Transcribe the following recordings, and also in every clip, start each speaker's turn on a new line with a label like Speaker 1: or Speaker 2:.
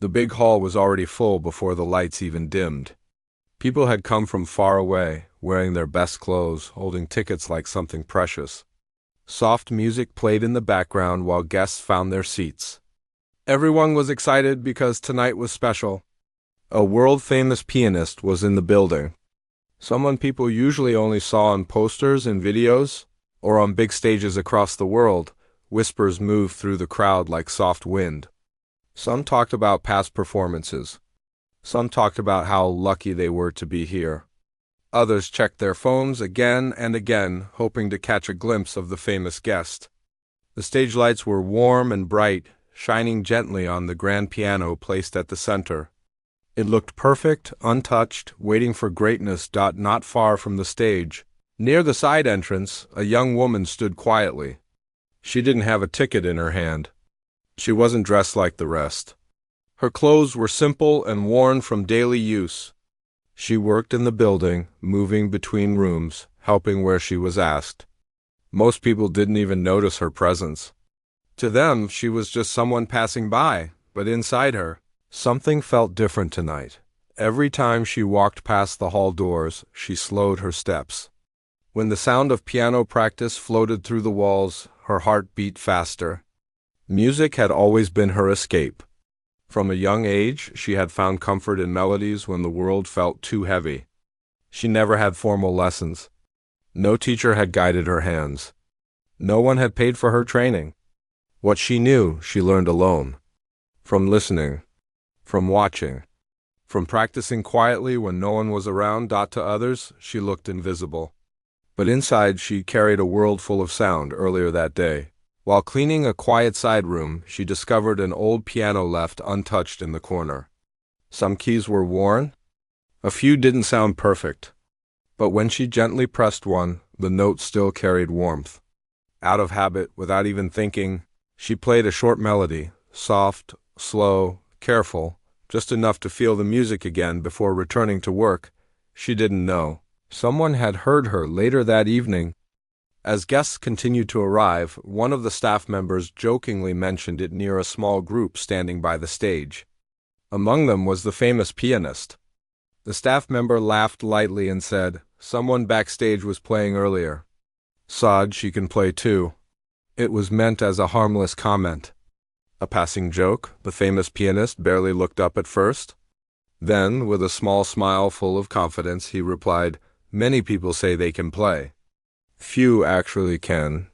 Speaker 1: The big hall was already full before the lights even dimmed. People had come from far away, wearing their best clothes, holding tickets like something precious. Soft music played in the background while guests found their seats. Everyone was excited because tonight was special. A world-famous pianist was in the building. Someone people usually only saw on posters and videos, or on big stages across the world. Whispers moved through the crowd like soft wind. Some talked about past performances. Some talked about how lucky they were to be here. Others checked their phones again and again, hoping to catch a glimpse of the famous guest. The stage lights were warm and bright, shining gently on the grand piano placed at the center. It looked perfect, untouched, waiting for greatness. Not far from the stage, near the side entrance, a young woman stood quietly. She didn't have a ticket in her hand. She wasn't dressed like the rest. Her clothes were simple and worn from daily use. She worked in the building, moving between rooms, helping where she was asked. Most people didn't even notice her presence. To them, she was just someone passing by, but inside her, something felt different tonight. Every time she walked past the hall doors, she slowed her steps. When the sound of piano practice floated through the walls, her heart beat faster. Music had always been her escape. From a young age, she had found comfort in melodies when the world felt too heavy. She never had formal lessons. No teacher had guided her hands. No one had paid for her training. What she knew, she learned alone. From listening. From watching. From practicing quietly when no one was around. To others, she looked invisible. But inside, she carried a world full of sound. Earlier that day, while cleaning a quiet side room, she discovered an old piano left untouched in the corner. Some keys were worn. A few didn't sound perfect. But when she gently pressed one, the note still carried warmth. Out of habit, without even thinking, she played a short melody, soft, slow, careful, just enough to feel the music again before returning to work. She didn't know. Someone had heard her later that evening. As guests continued to arrive, one of the staff members jokingly mentioned it near a small group standing by the stage. Among them was the famous pianist. The staff member laughed lightly and said, "Someone backstage was playing earlier. Sod, she can play too." It was meant as a harmless comment. A passing joke. The famous pianist barely looked up at first. Then, with a small smile full of confidence, he replied, "Many people say they can play. Few actually can."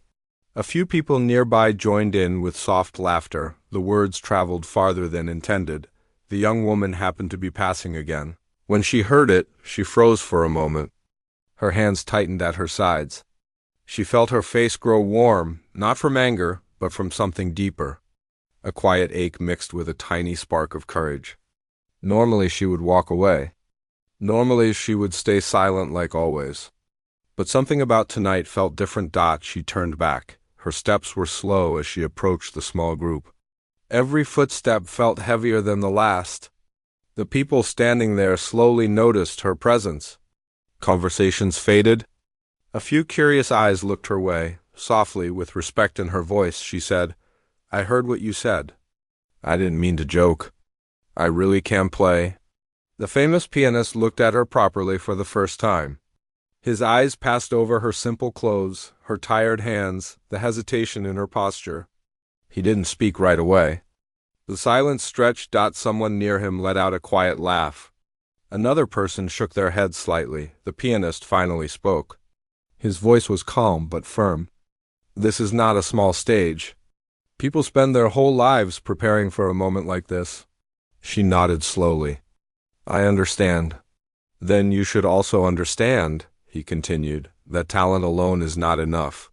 Speaker 1: A few people nearby joined in with soft laughter. The words traveled farther than intended. The young woman happened to be passing again. When she heard it, she froze for a moment. Her hands tightened at her sides. She felt her face grow warm, not from anger, but from something deeper. A quiet ache mixed with a tiny spark of courage. Normally she would walk away. Normally she would stay silent like always. But something about tonight felt different. She turned back. Her steps were slow as she approached the small group. Every footstep felt heavier than the last. The people standing there slowly noticed her presence. Conversations faded. A few curious eyes looked her way. Softly, with respect in her voice, she said, "I heard what you said. I didn't mean to joke. I really can play." The famous pianist looked at her properly for the first time. His eyes passed over her simple clothes, her tired hands, the hesitation in her posture. He didn't speak right away. The silence stretched. Someone near him let out a quiet laugh. Another person shook their head slightly. The pianist finally spoke. His voice was calm but firm. "This is not a small stage. People spend their whole lives preparing for a moment like this." She nodded slowly. "I understand." "Then you should also understand," he continued, "that talent alone is not enough.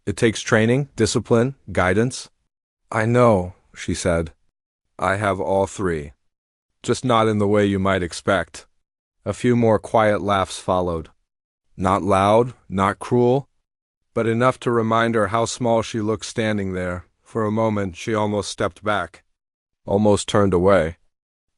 Speaker 1: It takes training, discipline, guidance." "I know," she said. "I have all three. Just not in the way you might expect." A few more quiet laughs followed. Not loud, not cruel, but enough to remind her how small she looked standing there. For a moment, she almost stepped back, almost turned away.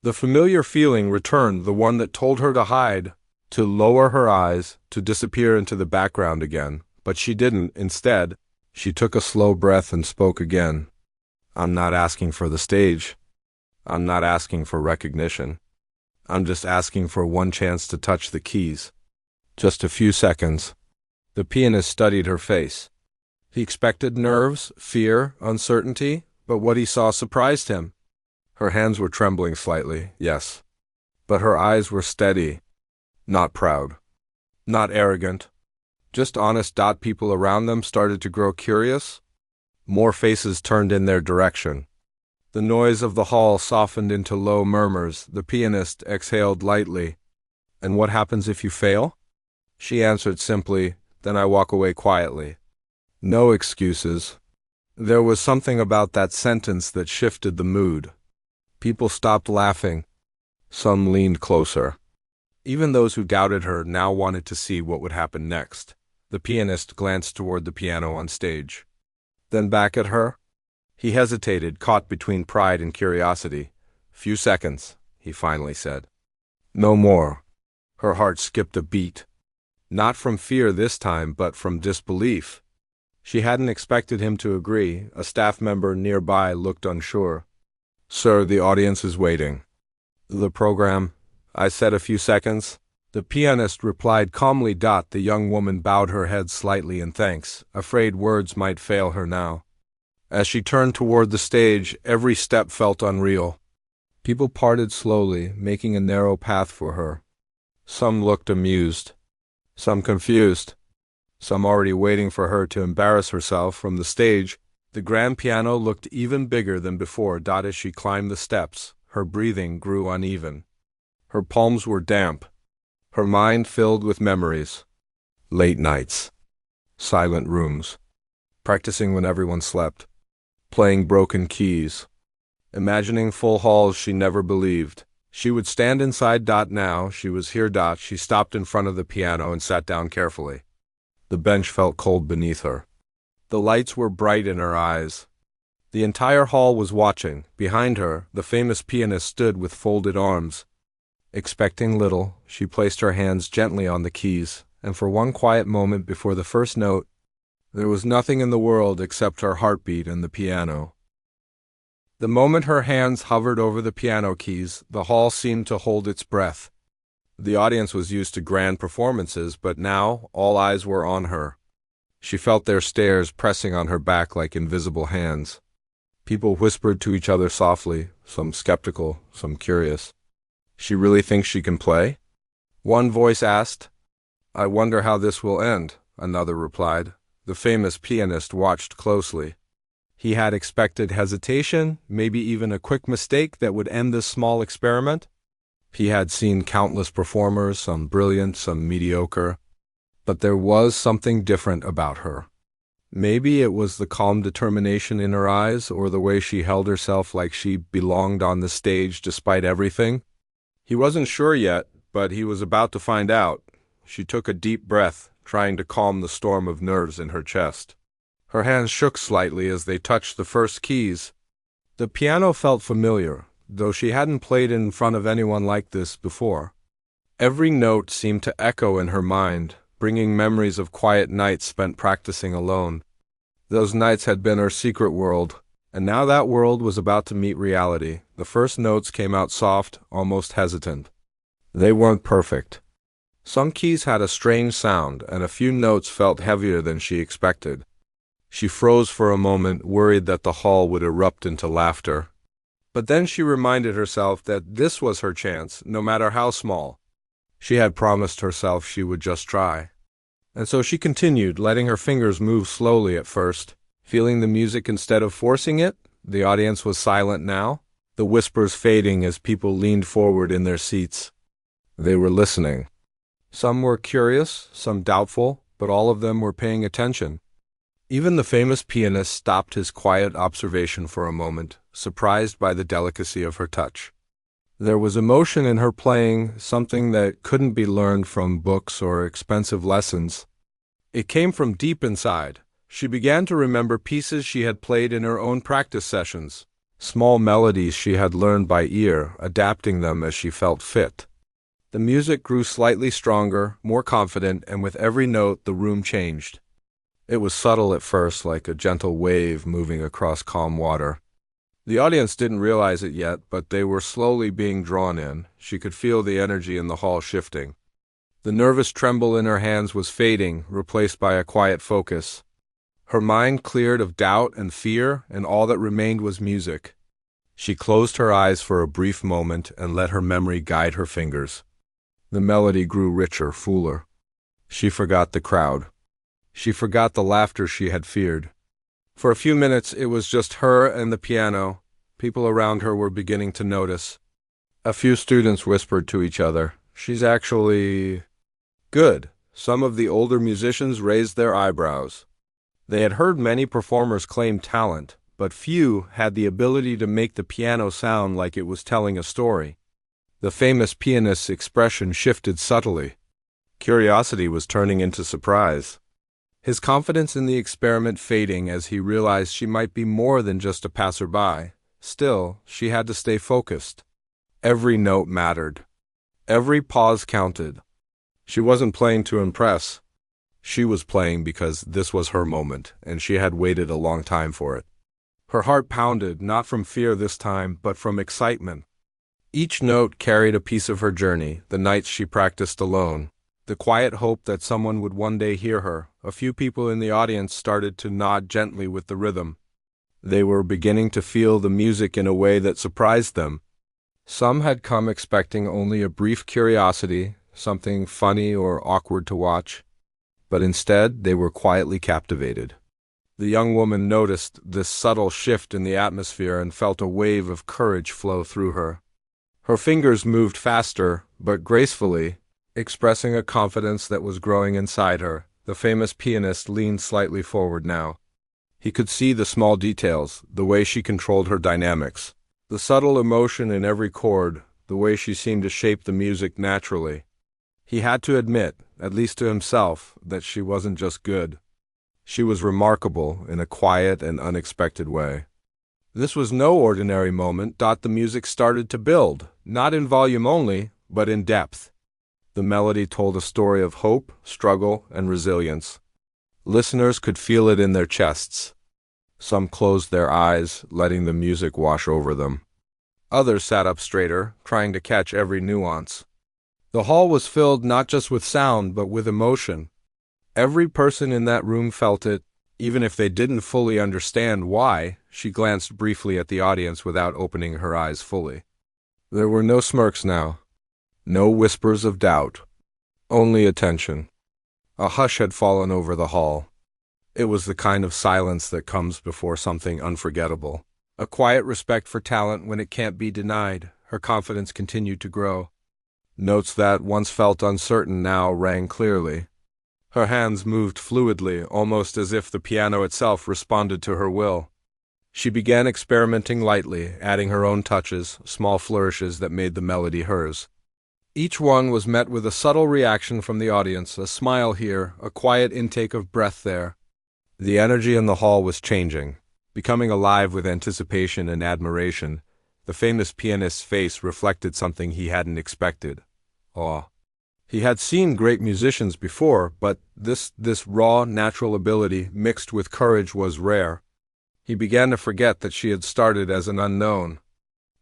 Speaker 1: The familiar feeling returned, the one that told her to hide, to lower her eyes, to disappear into the background again. But she didn't. Instead, she took a slow breath and spoke again. "I'm not asking for the stage. I'm not asking for recognition. I'm just asking for one chance to touch the keys. Just a few seconds." The pianist studied her face. He expected nerves, fear, uncertainty, but what he saw surprised him. Her hands were trembling slightly, yes, but her eyes were steady, not proud, not arrogant, just honest. People around them started to grow curious. More faces turned in their direction. The noise of the hall softened into low murmurs. The pianist exhaled lightly. "And what happens if you fail?" She answered simply, "Then I walk away quietly." No excuses. There was something about that sentence that shifted the mood. People stopped laughing. Some leaned closer. Even those who doubted her now wanted to see what would happen next. The pianist glanced toward the piano on stage. Then back at her. He hesitated, caught between pride and curiosity. "Few seconds," he finally said. "No more." Her heart skipped a beat. Not from fear this time, but from disbelief. She hadn't expected him to agree. A staff member nearby looked unsure. "Sir, the audience is waiting." "The program," I said, "a few seconds." The pianist replied calmly. The young woman bowed her head slightly in thanks, afraid words might fail her now. As she turned toward the stage, every step felt unreal. People parted slowly, making a narrow path for her. Some looked amused, some confused, some already waiting for her to embarrass herself. From the stage, the grand piano looked even bigger than before. As she climbed the steps, her breathing grew uneven. Her palms were damp, her mind filled with memories. Late nights, silent rooms, practicing when everyone slept, playing broken keys, imagining full halls she never believed. She would stand inside. Now she was here. She stopped in front of the piano and sat down carefully. The bench felt cold beneath her. The lights were bright in her eyes. The entire hall was watching. Behind her, the famous pianist stood with folded arms. Expecting little, she placed her hands gently on the keys, and for one quiet moment before the first note, there was nothing in the world except her heartbeat and the piano. The moment her hands hovered over the piano keys, the hall seemed to hold its breath. The audience was used to grand performances, but now all eyes were on her. She felt their stares pressing on her back like invisible hands. People whispered to each other softly, some skeptical, some curious. "She really thinks she can play?" One voice asked. "I wonder how this will end," another replied. The famous pianist watched closely. He had expected hesitation, maybe even a quick mistake that would end this small experiment. He had seen countless performers, some brilliant, some mediocre. But there was something different about her. Maybe it was the calm determination in her eyes, or the way she held herself like she belonged on the stage despite everything. He wasn't sure yet, but he was about to find out. She took a deep breath, trying to calm the storm of nerves in her chest. Her hands shook slightly as they touched the first keys. The piano felt familiar, though she hadn't played in front of anyone like this before. Every note seemed to echo in her mind, bringing memories of quiet nights spent practicing alone. Those nights had been her secret world, and now that world was about to meet reality. The first notes came out soft, almost hesitant. They weren't perfect. Some keys had a strange sound, and a few notes felt heavier than she expected. She froze for a moment, worried that the hall would erupt into laughter. But then she reminded herself that this was her chance, no matter how small. She had promised herself she would just try. And so she continued, letting her fingers move slowly at first, feeling the music instead of forcing it. The audience was silent now, the whispers fading as people leaned forward in their seats. They were listening. Some were curious, some doubtful, but all of them were paying attention. Even the famous pianist stopped his quiet observation for a moment, surprised by the delicacy of her touch. There was emotion in her playing, something that couldn't be learned from books or expensive lessons. It came from deep inside. She began to remember pieces she had played in her own practice sessions, small melodies she had learned by ear, adapting them as she felt fit. The music grew slightly stronger, more confident, and with every note the room changed. It was subtle at first, like a gentle wave moving across calm water. The audience didn't realize it yet, but they were slowly being drawn in. She could feel the energy in the hall shifting. The nervous tremble in her hands was fading, replaced by a quiet focus. Her mind cleared of doubt and fear, and all that remained was music. She closed her eyes for a brief moment and let her memory guide her fingers. The melody grew richer, fuller. She forgot the crowd. She forgot the laughter she had feared. For a few minutes it was just her and the piano. People around her were beginning to notice. A few students whispered to each other, "She's actually good." Some of the older musicians raised their eyebrows. They had heard many performers claim talent, but few had the ability to make the piano sound like it was telling a story. The famous pianist's expression shifted subtly. Curiosity was turning into surprise. His confidence in the experiment fading as he realized she might be more than just a passerby. Still, she had to stay focused. Every note mattered. Every pause counted. She wasn't playing to impress. She was playing because this was her moment, and she had waited a long time for it. Her heart pounded, not from fear this time, but from excitement. Each note carried a piece of her journey, the nights she practiced alone, the quiet hope that someone would one day hear her. A few people in the audience started to nod gently with the rhythm. They were beginning to feel the music in a way that surprised them. Some had come expecting only a brief curiosity, something funny or awkward to watch. But instead, they were quietly captivated. The young woman noticed this subtle shift in the atmosphere and felt a wave of courage flow through her. Her fingers moved faster, but gracefully, expressing a confidence that was growing inside her. The famous pianist leaned slightly forward now. He could see the small details, the way she controlled her dynamics, the subtle emotion in every chord, the way she seemed to shape the music naturally. He had to admit, at least to himself, that she wasn't just good. She was remarkable in a quiet and unexpected way. This was no ordinary moment. The music started to build, not in volume only, but in depth. The melody told a story of hope, struggle, and resilience. Listeners could feel it in their chests. Some closed their eyes, letting the music wash over them. Others sat up straighter, trying to catch every nuance. The hall was filled not just with sound, but with emotion. Every person in that room felt it, even if they didn't fully understand why. She glanced briefly at the audience without opening her eyes fully. There were no smirks now, no whispers of doubt, only attention. A hush had fallen over the hall. It was the kind of silence that comes before something unforgettable. A quiet respect for talent when it can't be denied. Her confidence continued to grow. Notes that once felt uncertain now rang clearly. Her hands moved fluidly, almost as if the piano itself responded to her will. She began experimenting lightly, adding her own touches, small flourishes that made the melody hers. Each one was met with a subtle reaction from the audience, a smile here, a quiet intake of breath there. The energy in the hall was changing, becoming alive with anticipation and admiration. The famous pianist's face reflected something he hadn't expected: awe. He had seen great musicians before, but this raw, natural ability mixed with courage was rare. He began to forget that she had started as an unknown.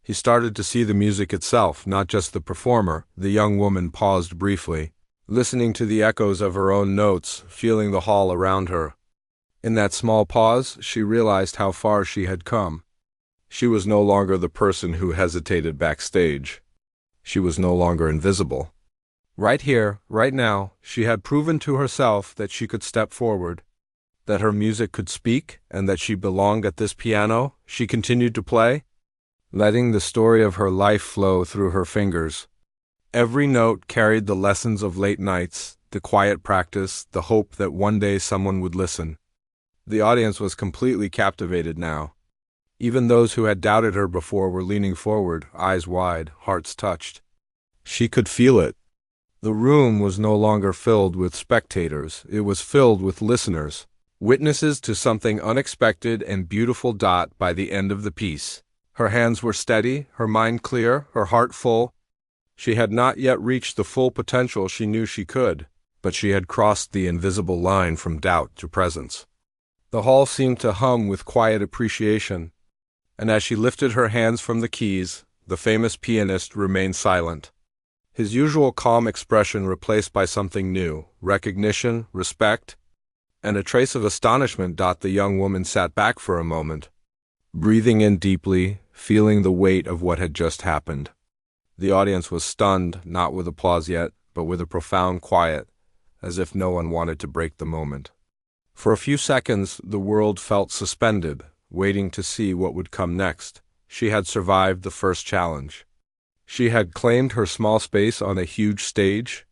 Speaker 1: He started to see the music itself, not just the performer. The young woman paused briefly, listening to the echoes of her own notes, feeling the hall around her. In that small pause, she realized how far she had come. She was no longer the person who hesitated backstage. She was no longer invisible. Right here, right now, she had proven to herself that she could step forward, that her music could speak, and that she belonged at this piano. She continued to play, letting the story of her life flow through her fingers. Every note carried the lessons of late nights, the quiet practice, the hope that one day someone would listen. The audience was completely captivated now. Even those who had doubted her before were leaning forward, eyes wide, hearts touched. She could feel it. The room was no longer filled with spectators. It was filled with listeners, witnesses to something unexpected and beautiful. By the end of the piece, her hands were steady, her mind clear, her heart full. She had not yet reached the full potential she knew she could, but she had crossed the invisible line from doubt to presence. The hall seemed to hum with quiet appreciation. And as she lifted her hands from the keys, the famous pianist remained silent. His usual calm expression replaced by something new, recognition, respect, and a trace of astonishment. The young woman sat back for a moment, breathing in deeply, feeling the weight of what had just happened. The audience was stunned, not with applause yet, but with a profound quiet, as if no one wanted to break the moment. For a few seconds, the world felt suspended, waiting to see what would come next. She had survived the first challenge. She had claimed her small space on a huge stage,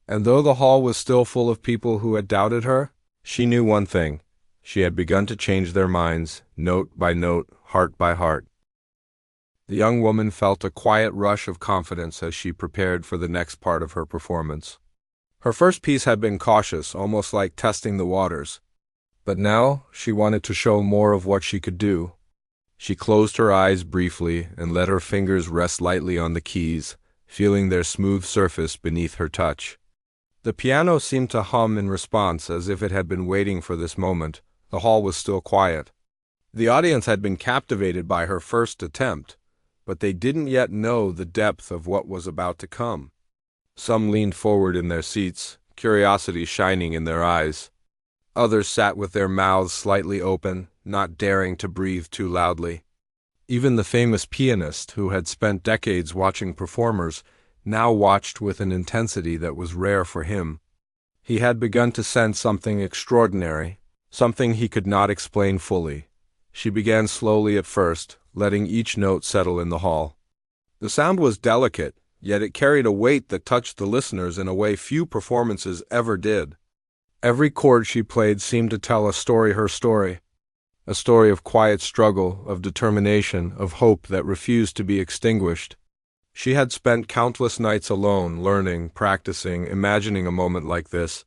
Speaker 1: and though the hall was still full of people who had doubted her, she knew one thing. She had begun to change their minds, note by note, heart by heart. The young woman felt a quiet rush of confidence as she prepared for the next part of her performance. Her first piece had been cautious, almost like testing the waters. But now she wanted to show more of what she could do. She closed her eyes briefly and let her fingers rest lightly on the keys, feeling their smooth surface beneath her touch. The piano seemed to hum in response, as if it had been waiting for this moment. The hall was still quiet. The audience had been captivated by her first attempt, but they didn't yet know the depth of what was about to come. Some leaned forward in their seats, curiosity shining in their eyes. Others sat with their mouths slightly open, not daring to breathe too loudly. Even the famous pianist, who had spent decades watching performers, now watched with an intensity that was rare for him. He had begun to sense something extraordinary, something he could not explain fully. She began slowly at first, letting each note settle in the hall. The sound was delicate, yet it carried a weight that touched the listeners in a way few performances ever did. Every chord she played seemed to tell her story, a story of quiet struggle, of determination, of hope that refused to be extinguished. She had spent countless nights alone, learning, practicing, imagining a moment like this.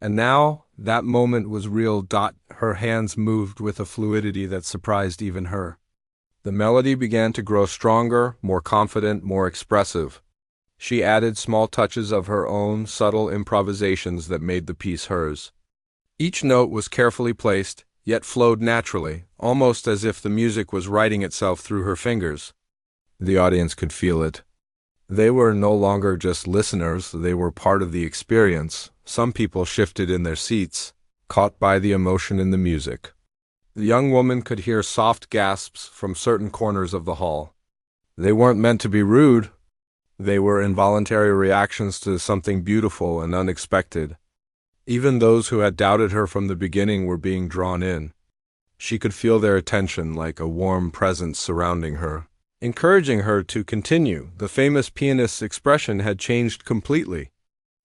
Speaker 1: And now, that moment was real. Her hands moved with a fluidity that surprised even her. The melody began to grow stronger, more confident, more expressive. She added small touches of her own, subtle improvisations that made the piece hers. Each note was carefully placed, yet flowed naturally, almost as if the music was writing itself through her fingers. The audience could feel it. They were no longer just listeners, they were part of the experience. Some people shifted in their seats, caught by the emotion in the music. The young woman could hear soft gasps from certain corners of the hall. They weren't meant to be rude. They were involuntary reactions to something beautiful and unexpected. Even those who had doubted her from the beginning were being drawn in. She could feel their attention like a warm presence surrounding her, encouraging her to continue. The famous pianist's expression had changed completely.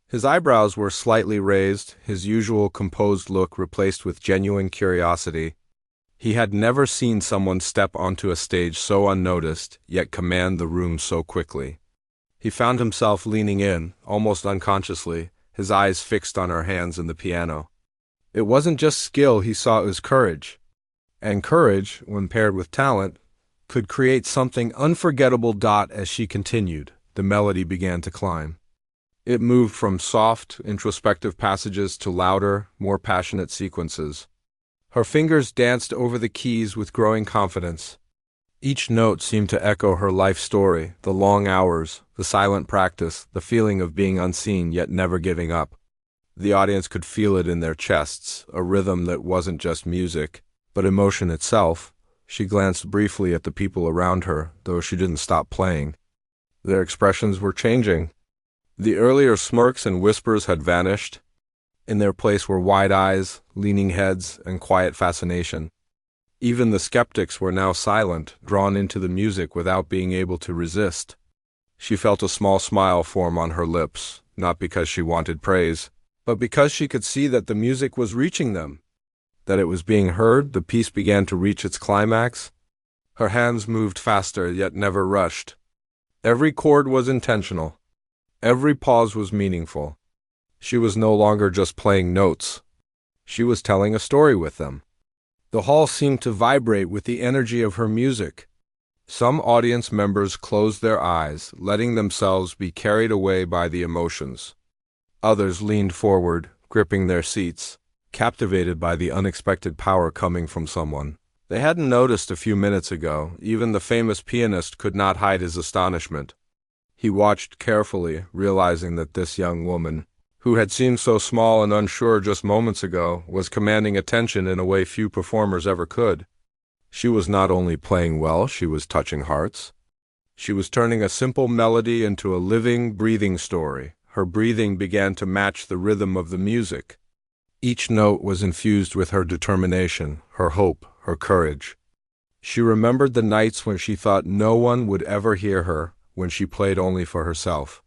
Speaker 1: His eyebrows were slightly raised, his usual composed look replaced with genuine curiosity. He had never seen someone step onto a stage so unnoticed, yet command the room so quickly. He found himself leaning in, almost unconsciously, his eyes fixed on her hands and the piano. It wasn't just skill he saw, it was courage. And courage, when paired with talent, could create something unforgettable. As she continued, the melody began to climb. It moved from soft, introspective passages to louder, more passionate sequences. Her fingers danced over the keys with growing confidence. Each note seemed to echo her life story, the long hours, the silent practice, the feeling of being unseen yet never giving up. The audience could feel it in their chests, a rhythm that wasn't just music, but emotion itself. She glanced briefly at the people around her, though she didn't stop playing. Their expressions were changing. The earlier smirks and whispers had vanished. In their place were wide eyes, leaning heads, and quiet fascination. Even the skeptics were now silent, drawn into the music without being able to resist. She felt a small smile form on her lips, not because she wanted praise, but because she could see that the music was reaching them, that it was being heard. The piece began to reach its climax. Her hands moved faster, yet never rushed. Every chord was intentional. Every pause was meaningful. She was no longer just playing notes. She was telling a story with them. The hall seemed to vibrate with the energy of her music. Some audience members closed their eyes, letting themselves be carried away by the emotions. Others leaned forward, gripping their seats, captivated by the unexpected power coming from someone. They hadn't noticed a few minutes ago. Even the famous pianist could not hide his astonishment. He watched carefully, realizing that this young woman, who had seemed so small and unsure just moments ago, was commanding attention in a way few performers ever could. She was not only playing well, she was touching hearts. She was turning a simple melody into a living, breathing story. Her breathing began to match the rhythm of the music. Each note was infused with her determination, her hope, her courage. She remembered the nights when she thought no one would ever hear her, when she played only for herself.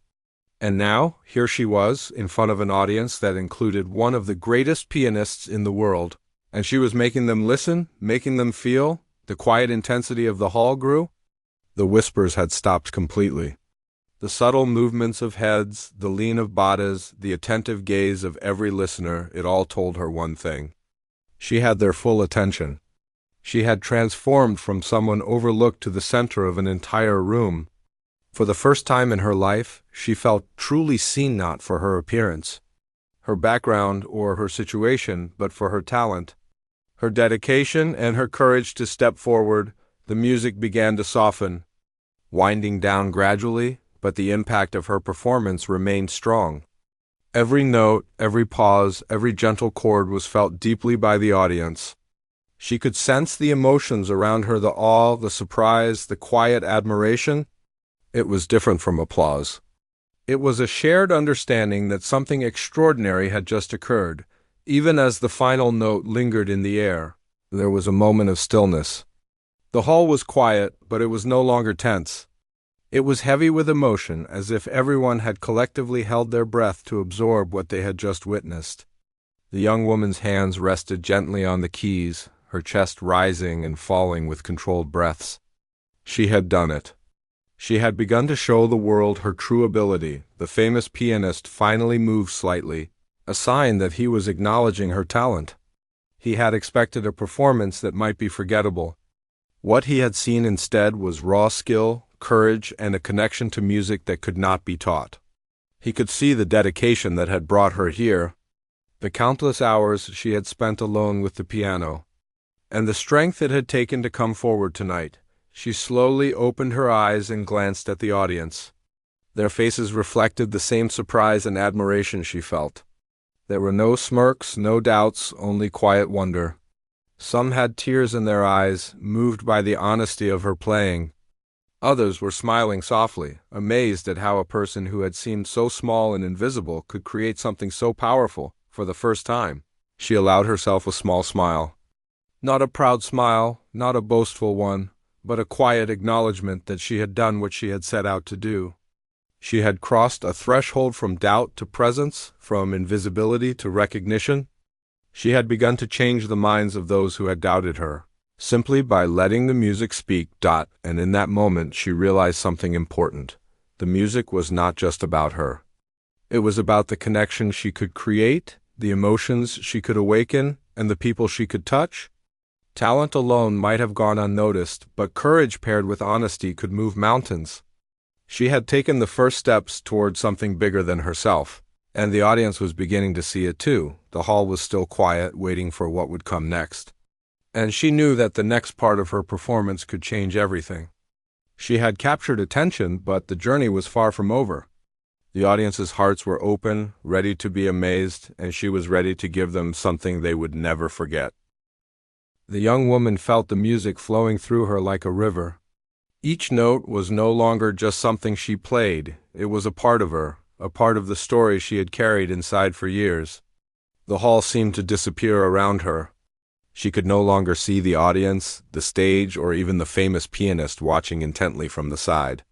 Speaker 1: And now, here she was, in front of an audience that included one of the greatest pianists in the world, and she was making them listen, making them feel. The quiet intensity of the hall grew. The whispers had stopped completely. The subtle movements of heads, the lean of bodies, the attentive gaze of every listener, it all told her one thing. She had their full attention. She had transformed from someone overlooked to the center of an entire room. For the first time in her life, she felt truly seen, not for her appearance, her background, or her situation, but for her talent. Her dedication and her courage to step forward. The music began to soften, winding down gradually, but the impact of her performance remained strong. Every note, every pause, every gentle chord was felt deeply by the audience. She could sense the emotions around her, the awe, the surprise, the quiet admiration. It was different from applause. It was a shared understanding that something extraordinary had just occurred. Even as the final note lingered in the air, there was a moment of stillness. The hall was quiet, but it was no longer tense. It was heavy with emotion, as if everyone had collectively held their breath to absorb what they had just witnessed. The young woman's hands rested gently on the keys, her chest rising and falling with controlled breaths. She had done it. She had begun to show the world her true ability. The famous pianist finally moved slightly, a sign that he was acknowledging her talent. He had expected a performance that might be forgettable. What he had seen instead was raw skill, courage, and a connection to music that could not be taught. He could see the dedication that had brought her here, the countless hours she had spent alone with the piano, and the strength it had taken to come forward tonight. She slowly opened her eyes and glanced at the audience. Their faces reflected the same surprise and admiration she felt. There were no smirks, no doubts, only quiet wonder. Some had tears in their eyes, moved by the honesty of her playing. Others were smiling softly, amazed at how a person who had seemed so small and invisible could create something so powerful. For the first time, she allowed herself a small smile. Not a proud smile, not a boastful one, but a quiet acknowledgement that she had done what she had set out to do. She had crossed a threshold from doubt to presence, from invisibility to recognition. She had begun to change the minds of those who had doubted her, simply by letting the music speak. And in that moment she realized something important. The music was not just about her. It was about the connection she could create, the emotions she could awaken, and the people she could touch. Talent alone might have gone unnoticed, but courage paired with honesty could move mountains. She had taken the first steps toward something bigger than herself, and the audience was beginning to see it too. The hall was still quiet, waiting for what would come next. And she knew that the next part of her performance could change everything. She had captured attention, but the journey was far from over. The audience's hearts were open, ready to be amazed, and she was ready to give them something they would never forget. The young woman felt the music flowing through her like a river. Each note was no longer just something she played. It was a part of her, a part of the story she had carried inside for years. The hall seemed to disappear around her. She could no longer see the audience, the stage, or even the famous pianist watching intently from the side.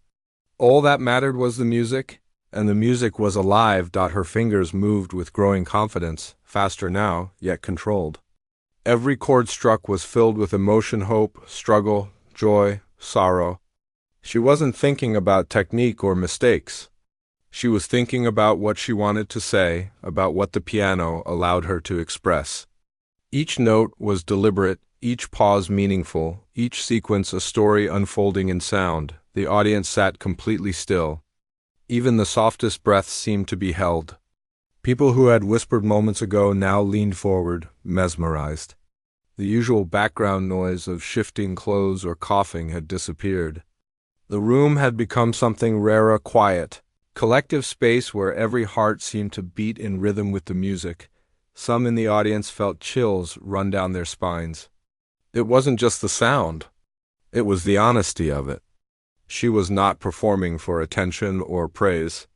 Speaker 1: All that mattered was the music, and the music was alive. Her fingers moved with growing confidence, faster now, yet controlled. Every chord struck was filled with emotion, hope, struggle, joy, sorrow. She wasn't thinking about technique or mistakes. She was thinking about what she wanted to say, about what the piano allowed her to express. Each note was deliberate, each pause meaningful, each sequence a story unfolding in sound. The audience sat completely still. Even the softest breaths seemed to be held. People who had whispered moments ago now leaned forward, mesmerized. The usual background noise of shifting clothes or coughing had disappeared. The room had become something rarer, quiet, collective space where every heart seemed to beat in rhythm with the music. Some in the audience felt chills run down their spines. It wasn't just the sound. It was the honesty of it. She was not performing for attention or praise.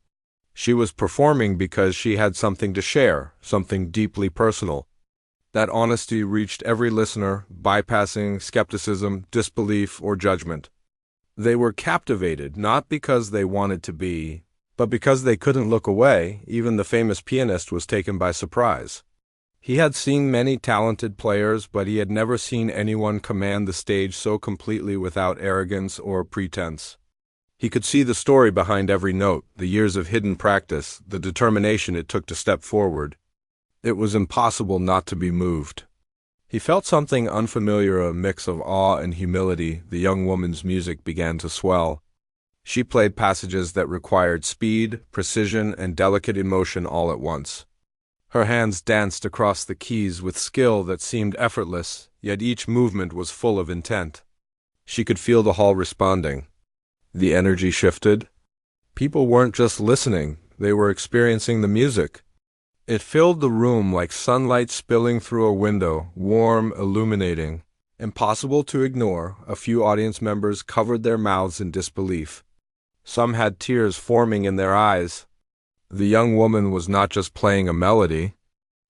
Speaker 1: She was performing because she had something to share, something deeply personal. That honesty reached every listener, bypassing skepticism, disbelief, or judgment. They were captivated not because they wanted to be, but because they couldn't look away. Even the famous pianist was taken by surprise. He had seen many talented players, but he had never seen anyone command the stage so completely without arrogance or pretense. He could see the story behind every note, the years of hidden practice, the determination it took to step forward. It was impossible not to be moved. He felt something unfamiliar, a mix of awe and humility. The young woman's music began to swell. She played passages that required speed, precision, and delicate emotion all at once. Her hands danced across the keys with skill that seemed effortless, yet each movement was full of intent. She could feel the hall responding. The energy shifted. People weren't just listening, they were experiencing the music. It filled the room like sunlight spilling through a window, warm, illuminating. Impossible to ignore, a few audience members covered their mouths in disbelief. Some had tears forming in their eyes. The young woman was not just playing a melody.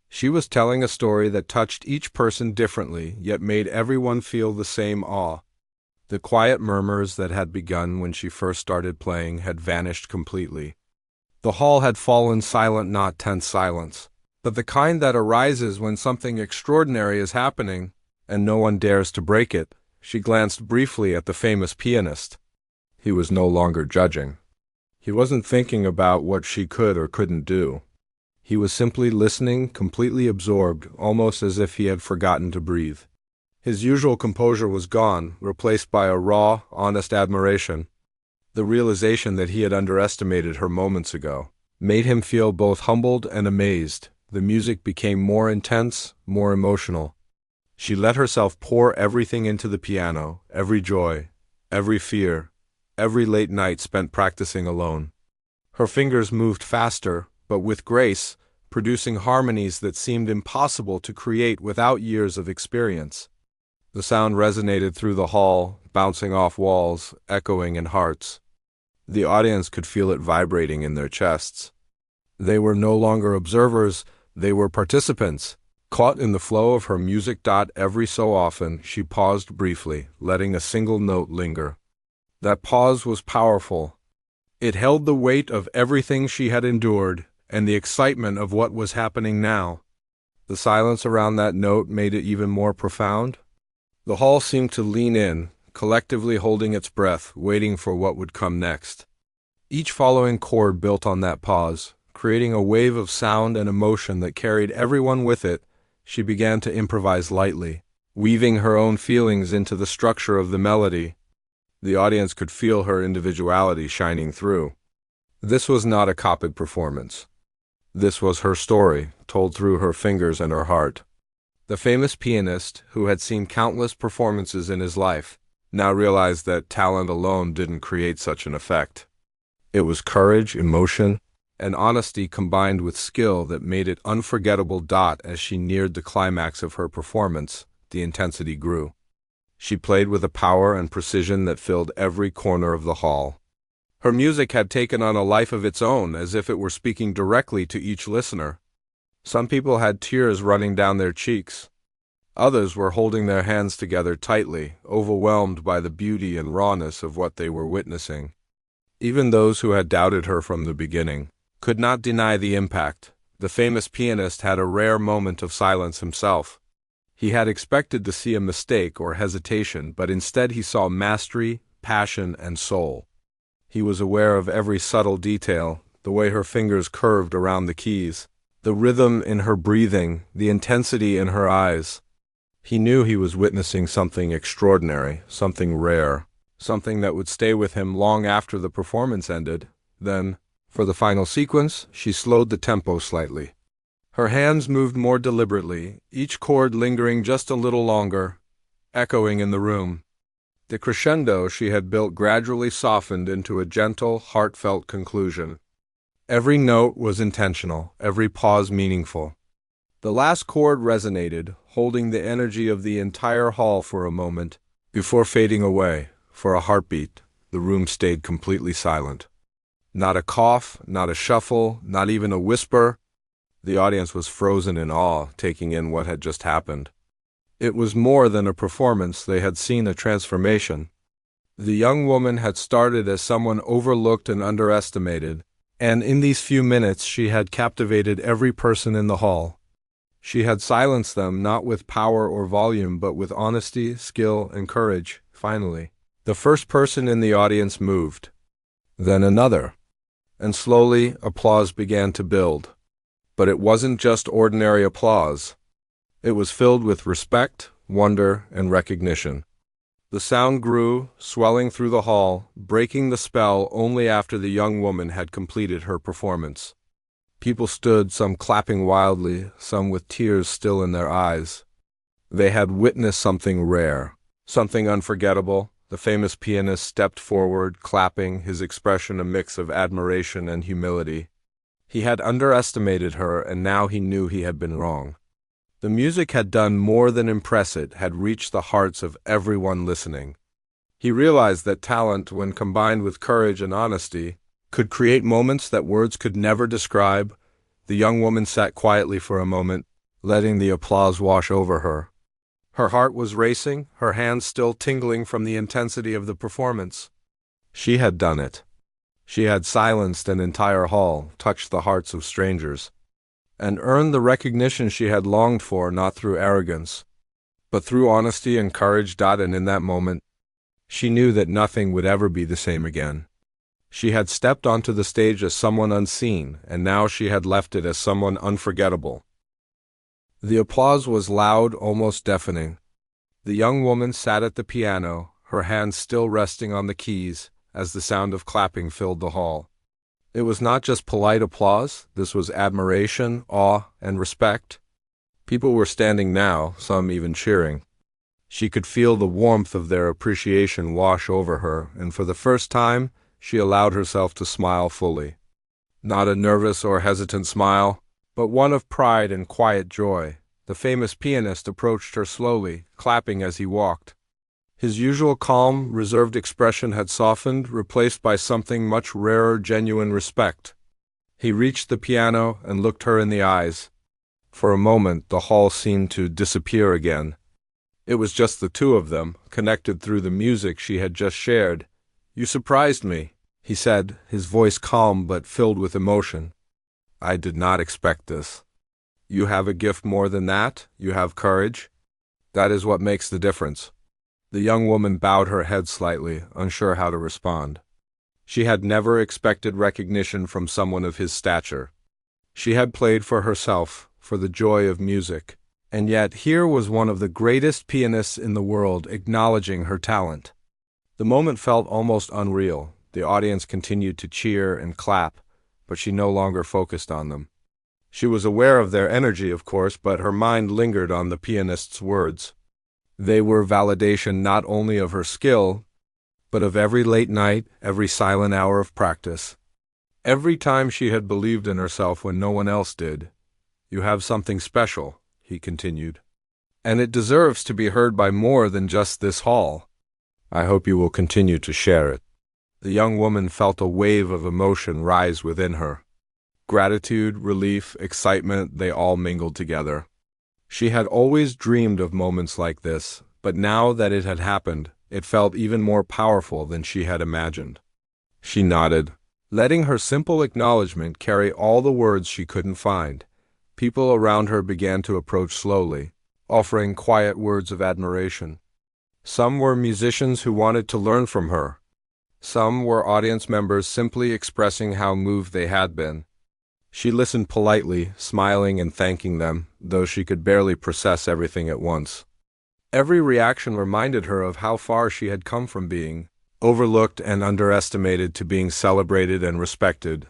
Speaker 1: She was telling a story that touched each person differently, yet made everyone feel the same awe. The quiet murmurs that had begun when she first started playing had vanished completely. The hall had fallen silent, not tense silence, but the kind that arises when something extraordinary is happening and no one dares to break it. She glanced briefly at the famous pianist. He was no longer judging. He wasn't thinking about what she could or couldn't do. He was simply listening, completely absorbed, almost as if he had forgotten to breathe. His usual composure was gone, replaced by a raw, honest admiration. The realization that he had underestimated her moments ago made him feel both humbled and amazed. The music became more intense, more emotional. She let herself pour everything into the piano, every joy, every fear, every late night spent practicing alone. Her fingers moved faster, but with grace, producing harmonies that seemed impossible to create without years of experience. The sound resonated through the hall, bouncing off walls, echoing in hearts. The audience could feel it vibrating in their chests. They were no longer observers, they were participants, caught in the flow of her music. Every so often, she paused briefly, letting a single note linger. That pause was powerful. It held the weight of everything she had endured and the excitement of what was happening now. The silence around that note made it even more profound. The hall seemed to lean in, collectively holding its breath, waiting for what would come next. Each following chord built on that pause, creating a wave of sound and emotion that carried everyone with it. She began to improvise lightly, weaving her own feelings into the structure of the melody. The audience could feel her individuality shining through. This was not a copied performance. This was her story, told through her fingers and her heart. The famous pianist, who had seen countless performances in his life, now realized that talent alone didn't create such an effect. It was courage, emotion, and honesty combined with skill that made it unforgettable. As she neared the climax of her performance, the intensity grew. She played with a power and precision that filled every corner of the hall. Her music had taken on a life of its own, as if it were speaking directly to each listener. Some people had tears running down their cheeks. Others were holding their hands together tightly, overwhelmed by the beauty and rawness of what they were witnessing. Even those who had doubted her from the beginning could not deny the impact. The famous pianist had a rare moment of silence himself. He had expected to see a mistake or hesitation, but instead he saw mastery, passion, and soul. He was aware of every subtle detail, the way her fingers curved around the keys, the rhythm in her breathing, the intensity in her eyes. He knew he was witnessing something extraordinary, something rare, something that would stay with him long after the performance ended. Then, for the final sequence, she slowed the tempo slightly. Her hands moved more deliberately, each chord lingering just a little longer, echoing in the room. The crescendo she had built gradually softened into a gentle, heartfelt conclusion. Every note was intentional, every pause meaningful. The last chord resonated, holding the energy of the entire hall for a moment, before fading away. For a heartbeat, the room stayed completely silent. Not a cough, not a shuffle, not even a whisper. The audience was frozen in awe, taking in what had just happened. It was more than a performance, they had seen a transformation. The young woman had started as someone overlooked and underestimated, and in these few minutes she had captivated every person in the hall. She had silenced them not with power or volume, but with honesty, skill, and courage. Finally, the first person in the audience moved. Then another. And slowly, applause began to build. But it wasn't just ordinary applause. It was filled with respect, wonder, and recognition. The sound grew, swelling through the hall, breaking the spell only after the young woman had completed her performance. People stood, some clapping wildly, some with tears still in their eyes. They had witnessed something rare, something unforgettable. The famous pianist stepped forward, clapping, his expression a mix of admiration and humility. He had underestimated her, and now he knew he had been wrong. The music had done more than impress, it had reached the hearts of everyone listening. He realized that talent, when combined with courage and honesty, could create moments that words could never describe. The young woman sat quietly for a moment, letting the applause wash over her. Her heart was racing, her hands still tingling from the intensity of the performance. She had done it. She had silenced an entire hall, touched the hearts of strangers, and earned the recognition she had longed for, not through arrogance, but through honesty and courage. And in that moment, she knew that nothing would ever be the same again. She had stepped onto the stage as someone unseen, and now she had left it as someone unforgettable. The applause was loud, almost deafening. The young woman sat at the piano, her hands still resting on the keys, as the sound of clapping filled the hall. It was not just polite applause, this was admiration, awe, and respect. People were standing now, some even cheering. She could feel the warmth of their appreciation wash over her, and for the first time, she allowed herself to smile fully. Not a nervous or hesitant smile, but one of pride and quiet joy. The famous pianist approached her slowly, clapping as he walked. His usual calm, reserved expression had softened, replaced by something much rarer, genuine respect. He reached the piano and looked her in the eyes. For a moment, the hall seemed to disappear again. It was just the two of them, connected through the music she had just shared. "You surprised me," he said, his voice calm but filled with emotion. "I did not expect this. You have a gift more than that. You have courage. That is what makes the difference." The young woman bowed her head slightly, unsure how to respond. She had never expected recognition from someone of his stature. She had played for herself, for the joy of music, and yet here was one of the greatest pianists in the world acknowledging her talent. The moment felt almost unreal. The audience continued to cheer and clap, but she no longer focused on them. She was aware of their energy, of course, but her mind lingered on the pianist's words. They were validation not only of her skill, but of every late night, every silent hour of practice. Every time she had believed in herself when no one else did. "You have something special," he continued, "and it deserves to be heard by more than just this hall. I hope you will continue to share it." The young woman felt a wave of emotion rise within her. Gratitude, relief, excitement, they all mingled together. She had always dreamed of moments like this, but now that it had happened, it felt even more powerful than she had imagined. She nodded, letting her simple acknowledgement carry all the words she couldn't find. People around her began to approach slowly, offering quiet words of admiration. Some were musicians who wanted to learn from her. Some were audience members simply expressing how moved they had been. She listened politely, smiling and thanking them, though she could barely process everything at once. Every reaction reminded her of how far she had come from being overlooked and underestimated to being celebrated and respected.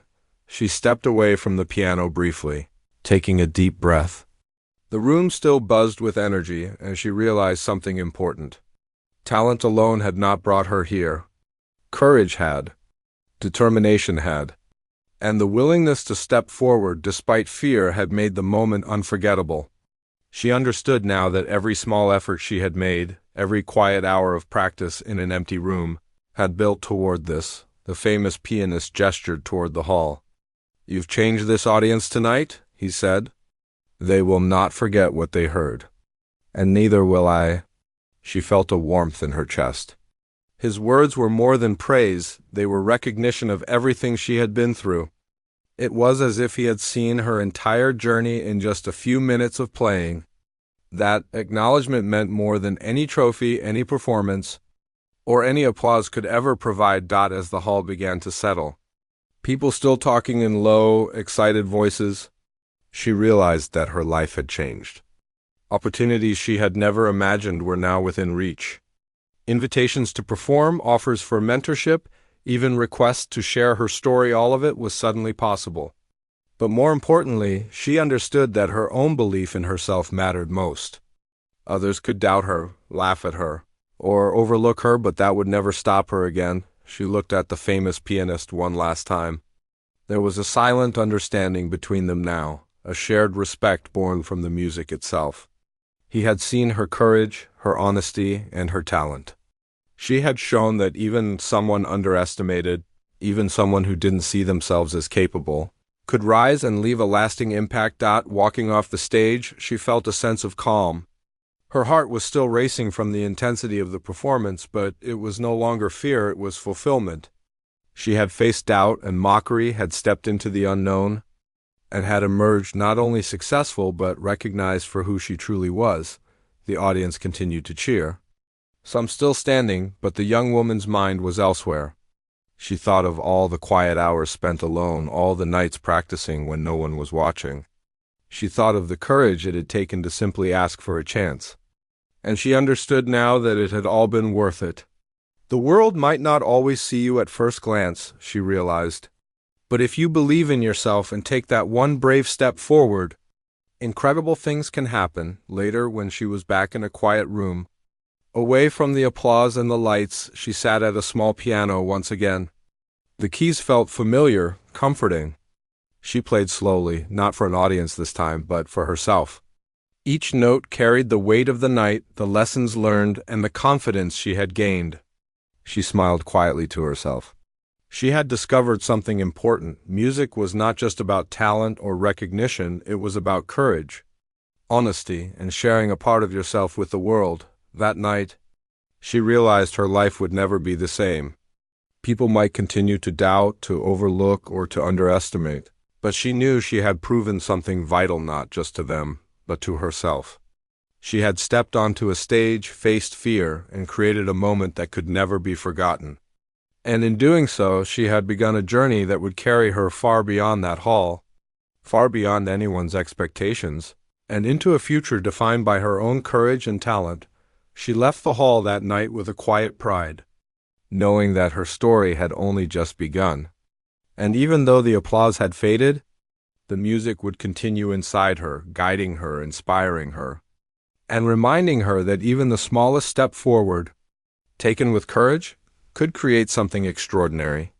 Speaker 1: She stepped away from the piano briefly. taking a deep breath. The room still buzzed with energy, and she realized something important. Talent alone had not brought her here. Courage had. Determination had. And the willingness to step forward despite fear had made the moment unforgettable. She understood now that every small effort she had made, every quiet hour of practice in an empty room, had built toward this. The famous pianist gestured toward the hall. "You've changed this audience tonight," he said. "They will not forget what they heard. And neither will I." She felt a warmth in her chest. His words were more than praise, they were recognition of everything she had been through. It was as if he had seen her entire journey in just a few minutes of playing. That acknowledgement meant more than any trophy, any performance, or any applause could ever provide. As the hall began to settle, people still talking in low, excited voices, she realized that her life had changed. Opportunities she had never imagined were now within reach. Invitations to perform, offers for mentorship, even requests to share her story, all of it was suddenly possible. But more importantly, she understood that her own belief in herself mattered most. Others could doubt her, laugh at her, or overlook her, but that would never stop her again. She looked at the famous pianist one last time. There was a silent understanding between them now, a shared respect born from the music itself. He had seen her courage, her honesty, and her talent. She had shown that even someone underestimated, even someone who didn't see themselves as capable, could rise and leave a lasting impact. Walking off the stage, she felt a sense of calm. Her heart was still racing from the intensity of the performance, but it was no longer fear, it was fulfillment. She had faced doubt and mockery, had stepped into the unknown, and had emerged not only successful but recognized for who she truly was. The audience continued to cheer. Some still standing, but the young woman's mind was elsewhere. She thought of all the quiet hours spent alone, all the nights practicing when no one was watching. She thought of the courage it had taken to simply ask for a chance. And she understood now that it had all been worth it. The world might not always see you at first glance, she realized. But if you believe in yourself and take that one brave step forward, incredible things can happen. Later, when she was back in a quiet room, away from the applause and the lights, she sat at a small piano once again. The keys felt familiar, comforting. She played slowly, not for an audience this time, but for herself. Each note carried the weight of the night, the lessons learned, and the confidence she had gained. She smiled quietly to herself. She had discovered something important. Music was not just about talent or recognition, it was about courage, honesty, and sharing a part of yourself with the world. That night, she realized her life would never be the same. People might continue to doubt, to overlook, or to underestimate, but she knew she had proven something vital not just to them, but to herself. She had stepped onto a stage, faced fear, and created a moment that could never be forgotten. And in doing so, she had begun a journey that would carry her far beyond that hall, far beyond anyone's expectations, and into a future defined by her own courage and talent. She left the hall that night with a quiet pride, knowing that her story had only just begun. And even though the applause had faded, the music would continue inside her, guiding her, inspiring her, and reminding her that even the smallest step forward, taken with courage, could create something extraordinary.